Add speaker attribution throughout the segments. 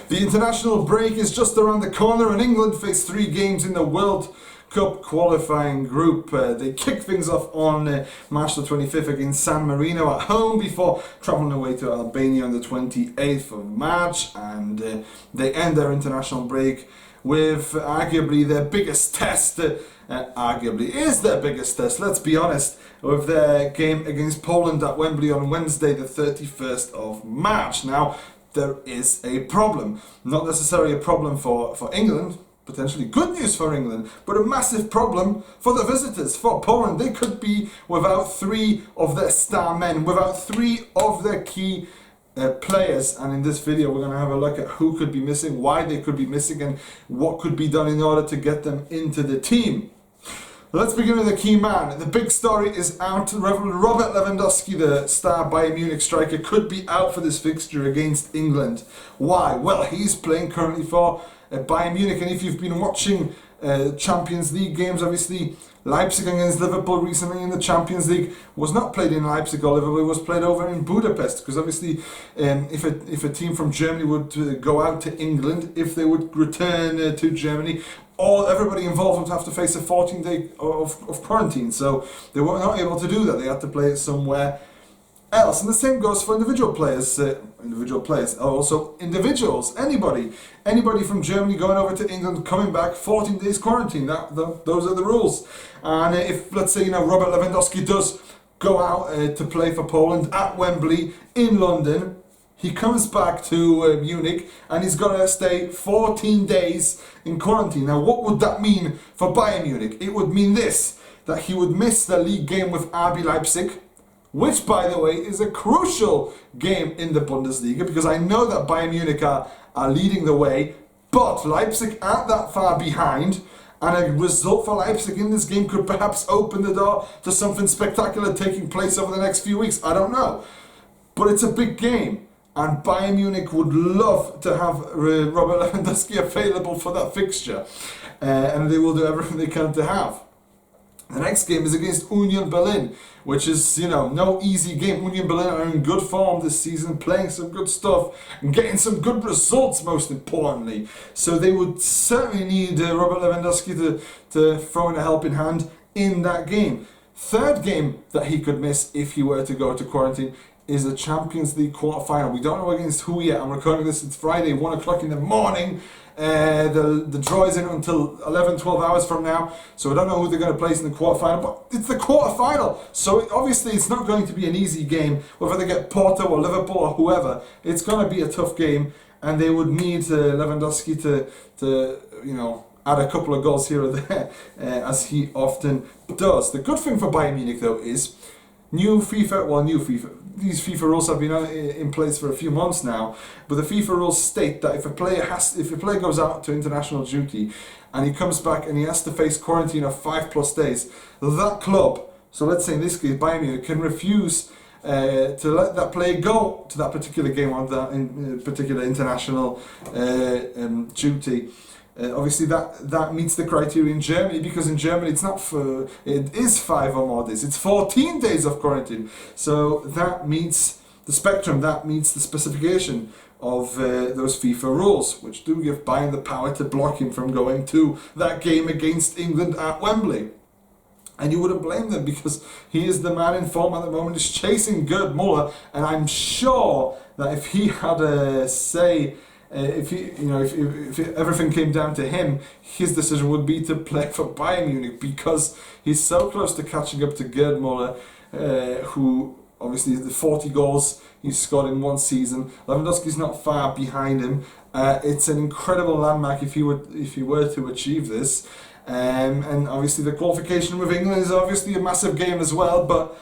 Speaker 1: The international break is just around the corner and England face 3 games in the World Cup qualifying group. They kick things off on March the 25th against San Marino at home before travelling away to Albania on the 28th of March, and they end their international break with arguably their biggest test, arguably is their biggest test, let's be honest, with their game against Poland at Wembley on Wednesday the 31st of March. Now, there is a problem. Not necessarily a problem for England, potentially good news for England, but a massive problem for the visitors, for Poland. They could be without 3 of their star men, without 3 of their key players, and in this video we're going to have a look at who could be missing, why they could be missing, and what could be done in order to get them into the team. Let's begin with the key man. The big story is out. Robert Lewandowski, the star Bayern Munich striker, could be out for this fixture against England. Why? Well, he's playing currently for Bayern Munich, and if you've been watching Champions League games, obviously Leipzig against Liverpool recently in the Champions League was not played in Leipzig or Liverpool, it was played over in Budapest, because obviously if a team from Germany would go out to England, if they would return to Germany, everybody involved would have to face a 14-day of quarantine, so they were not able to do that. They had to play it somewhere else, and the same goes for individual players, also individuals, anybody from Germany going over to England, coming back, 14 days quarantine. Those are the rules. And if, let's say, Robert Lewandowski does go out to play for Poland at Wembley in London, he comes back to Munich and he's got to stay 14 days in quarantine. Now, what would that mean for Bayern Munich? It would mean this, that he would miss the league game with RB Leipzig, which, by the way, is a crucial game in the Bundesliga, because I know that Bayern Munich are leading the way, but Leipzig aren't that far behind, and a result for Leipzig in this game could perhaps open the door to something spectacular taking place over the next few weeks. I don't know. But it's a big game, and Bayern Munich would love to have Robert Lewandowski available for that fixture, and they will do everything they can to have. The next game is against Union Berlin, which is, no easy game. Union Berlin are in good form this season, playing some good stuff and getting some good results, most importantly. So they would certainly need Robert Lewandowski to throw in a helping hand in that game. Third game that he could miss if he were to go to quarantine is a Champions League quarter-final. We don't know against who yet. I'm recording this, it's Friday, 1 o'clock in the morning. The draw isn't until 11, 12 hours from now, so I don't know who they're going to place in the quarterfinal, but it's the quarterfinal, so obviously it's not going to be an easy game, whether they get Porto or Liverpool or whoever. It's going to be a tough game, and they would need Lewandowski to add a couple of goals here or there, as he often does. The good thing for Bayern Munich, though, is these FIFA rules have been in place for a few months now, but the FIFA rules state that if a player goes out to international duty and he comes back and he has to face quarantine of 5+ days, that club, so let's say in this case Bayern Munich, can refuse to let that player go to that particular game on that particular international duty. Obviously that meets the criteria in Germany, because in Germany it is 5 or more days, it's 14 days of quarantine, so that meets the spectrum, that meets the specification of those FIFA rules, which do give Bayern the power to block him from going to that game against England at Wembley. And you wouldn't blame them, because he is the man in form at the moment, is chasing Gerd Müller, and I'm sure that if he had a say, if everything came down to him, his decision would be to play for Bayern Munich, because he's so close to catching up to Gerd Müller, who obviously the 40 goals he's scored in one season. Lewandowski's not far behind him. It's an incredible landmark if he were to achieve this, and obviously the qualification with England is obviously a massive game as well, but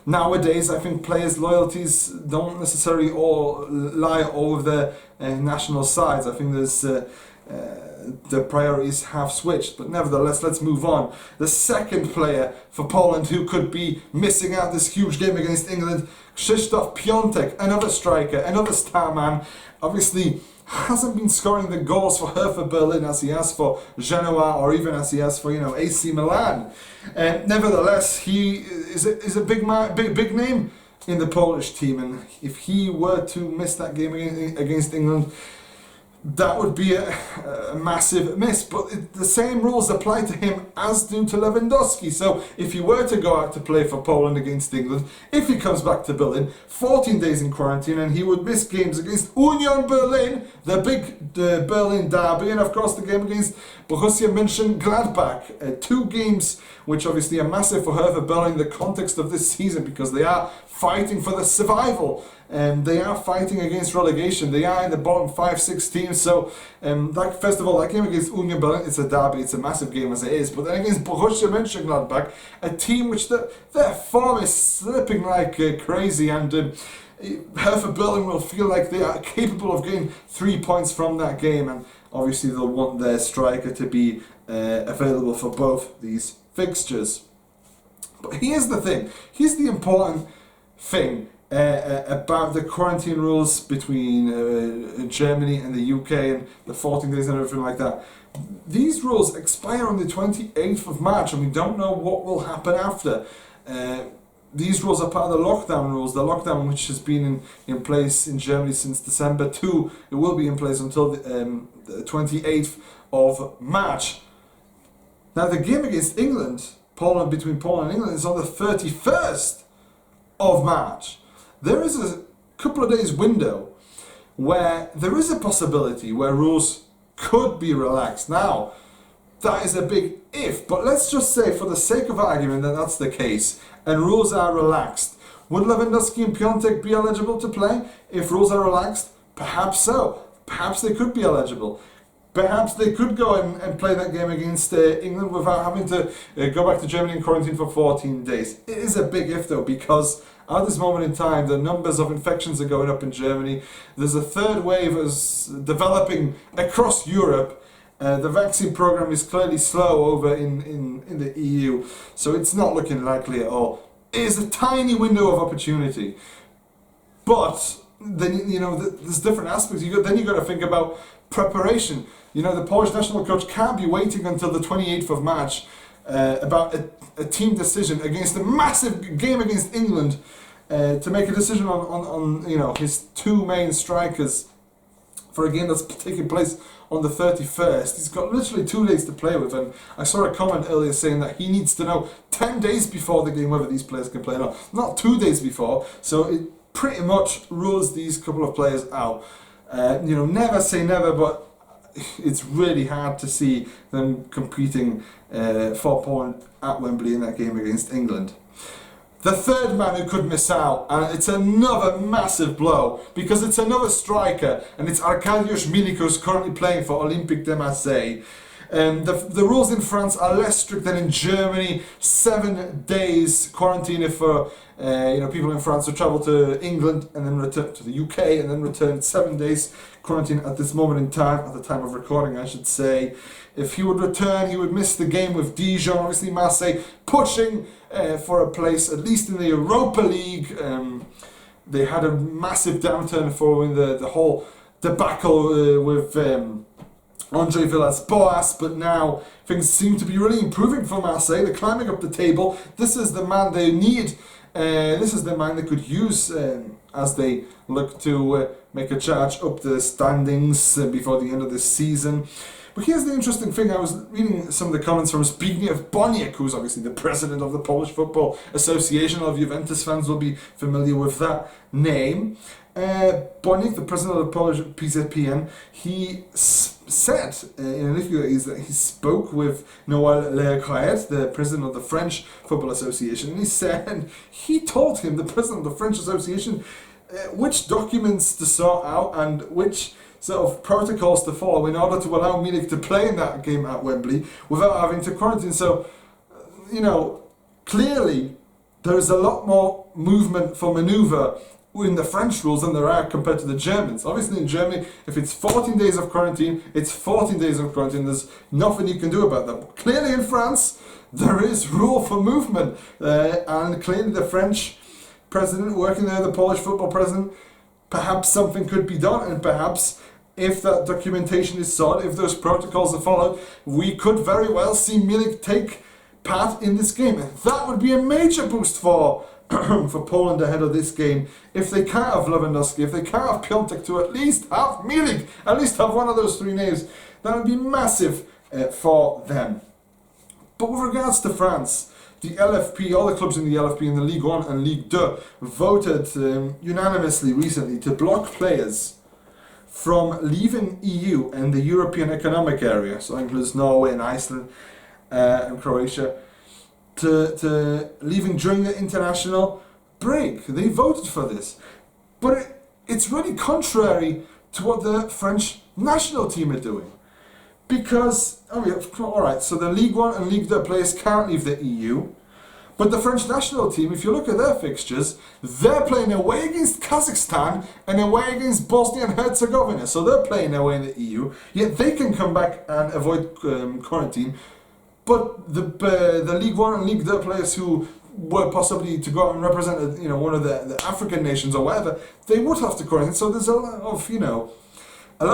Speaker 1: nowadays I think players' loyalties don't necessarily all lie over their national sides. I think there's the priorities have switched, but nevertheless, let's move on. The second player for Poland who could be missing out this huge game against England, Shishtaf Piontek, another striker, another star man, obviously hasn't been scoring the goals for Hertha Berlin as he has for Genoa, or even as he has for AC Milan. Nevertheless, he is a big name in the Polish team, and if he were to miss that game against England, that would be a massive miss. But the same rules apply to him as do to Lewandowski. So if he were to go out to play for Poland against England, if he comes back to Berlin, 14 days in quarantine, and he would miss games against Union Berlin, the big Berlin derby, and of course the game against Borussia Mönchengladbach. 2 games which obviously are massive for Hertha Berlin in the context of this season, because they are fighting for the survival. They are fighting against relegation. They are in the bottom 5-6 teams. So, first of all, that game against Union Berlin, it's a derby. It's a massive game as it is. But then against Borussia Mönchengladbach, a team which their form is slipping like crazy, and Hertha Berlin will feel like they are capable of getting 3 points from that game. And obviously, they'll want their striker to be available for both these fixtures. But here's the thing. Here's the important thing. About the quarantine rules between Germany and the UK and the 14 days and everything like that. These rules expire on the 28th of March, and we don't know what will happen after. These rules are part of the lockdown rules, the lockdown which has been in place in Germany since December 2. It will be in place until the 28th of March. Now the game against England, between Poland and England, is on the 31st of March. There is a couple of days window where there is a possibility where rules could be relaxed. Now, that is a big if, but let's just say for the sake of argument that that's the case and rules are relaxed. Would Lewandowski and Piontek be eligible to play if rules are relaxed? Perhaps so. Perhaps they could be eligible. Perhaps they could go and play that game against England without having to go back to Germany and quarantine for 14 days. It is a big if though, because at this moment in time, the numbers of infections are going up in Germany. There's a third wave is developing across Europe. The vaccine program is clearly slow over in the EU, so it's not looking likely at all. It is a tiny window of opportunity, but then there's different aspects. Then you got to think about preparation. The Polish national coach can't be waiting until the 28th of March about a team decision against a massive game against England to make a decision on his 2 main strikers for a game that's taking place on the 31st. He's got literally 2 days to play with, and I saw a comment earlier saying that he needs to know 10 days before the game whether these players can play or not 2 days before. So it pretty much rules these couple of players out. Never say never, but it's really hard to see them competing for Poland at Wembley in that game against England. The third man who could miss out, and it's another massive blow, because it's another striker, and it's Arkadiusz Milik, who's currently playing for Olympique de Marseille. The rules in France are less strict than in Germany. 7 days quarantine for people in France who travel to England and then return to the UK and then return. 7 days quarantine at this moment in time, at the time of recording I should say. If he would return, he would miss the game with Dijon. Obviously Marseille pushing for a place at least in the Europa League. They had a massive downturn following the whole debacle with Andre Villas-Boas, but now things seem to be really improving for Marseille. They're climbing up the table. This is the man they need. This is the man they could use as they look to make a charge up the standings before the end of this season. But here's the interesting thing. I was reading some of the comments from Zbigniew Boniek, who's obviously the president of the Polish Football Association. A lot of Juventus fans will be familiar with that name. Boniek, the president of the Polish PZPN, he said in an interview that he spoke with Noël Le Graët, the president of the French Football Association, and he told him, the president of the French Association, which documents to sort out and which sort of protocols to follow in order to allow Milik to play in that game at Wembley without having to quarantine. So, clearly there is a lot more movement for manoeuvre in the French rules than there are compared to the Germans. Obviously in Germany, if it's 14 days of quarantine, it's 14 days of quarantine. There's nothing you can do about that. But clearly in France, there is rule for movement. And clearly the French president working there, the Polish football president, perhaps something could be done, and perhaps if that documentation is sought, if those protocols are followed, we could very well see Milik take part in this game. And that would be a major boost for for Poland ahead of this game. If they can't have Lewandowski, if they can't have Piontek, to at least have Milik, at least have one of those three names, that would be massive for them. But with regards to France, the LFP, all the clubs in the LFP in the Ligue 1 and Ligue 2 voted unanimously recently to block players from leaving EU and the European Economic Area, so includes Norway and Iceland and Croatia, to leaving during the international break. They voted for this. But it's really contrary to what the French national team are doing. Because, alright, so the Ligue 1 and Ligue 2 players can't leave the EU, but the French national team, if you look at their fixtures, they're playing away against Kazakhstan and away against Bosnia and Herzegovina, so they're playing away in the EU, yet they can come back and avoid quarantine, but the Ligue 1 and Ligue 2 players who were possibly to go out and represent one of the African nations or whatever, they would have to quarantine, so there's a lot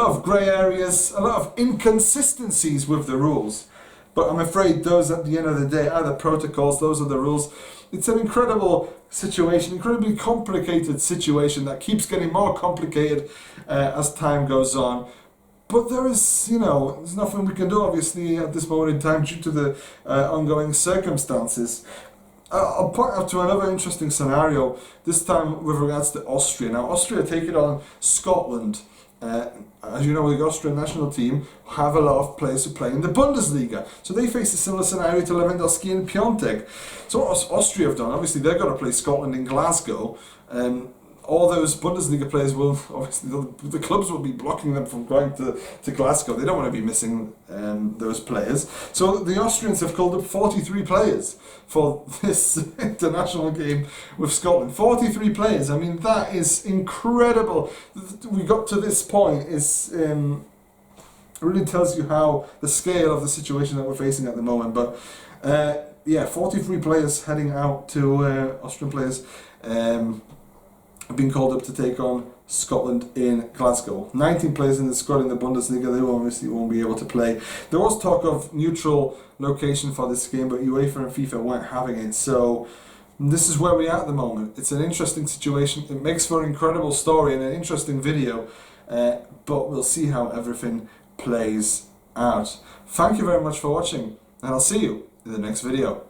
Speaker 1: of grey areas, a lot of inconsistencies with the rules. But I'm afraid those, at the end of the day, are the protocols, those are the rules. It's an incredible situation, incredibly complicated situation that keeps getting more complicated as time goes on. But there is, there's nothing we can do, obviously, at this moment in time due to the ongoing circumstances. I'll point out to another interesting scenario, this time with regards to Austria. Now, Austria take it on Scotland. As you know, the Austrian national team have a lot of players who play in the Bundesliga. So they face a similar scenario to Lewandowski and Piontek. So what Austria have done, obviously they're going to play Scotland in Glasgow. All those Bundesliga players will, obviously the clubs will be blocking them from going to Glasgow. They don't want to be missing those players. So the Austrians have called up 43 players for this international game with Scotland. 43 players, I mean, that is incredible. We got to this point, it really tells you how the scale of the situation that we're facing at the moment. But yeah, 43 players heading out to Austrian players. Have been called up to take on Scotland in Glasgow. 19 players in the squad in the Bundesliga, they obviously won't be able to play. There was talk of neutral location for this game, but UEFA and FIFA weren't having it, so this is where we are at the moment. It's an interesting situation, it makes for an incredible story and an interesting video, but we'll see how everything plays out. Thank you very much for watching, and I'll see you in the next video.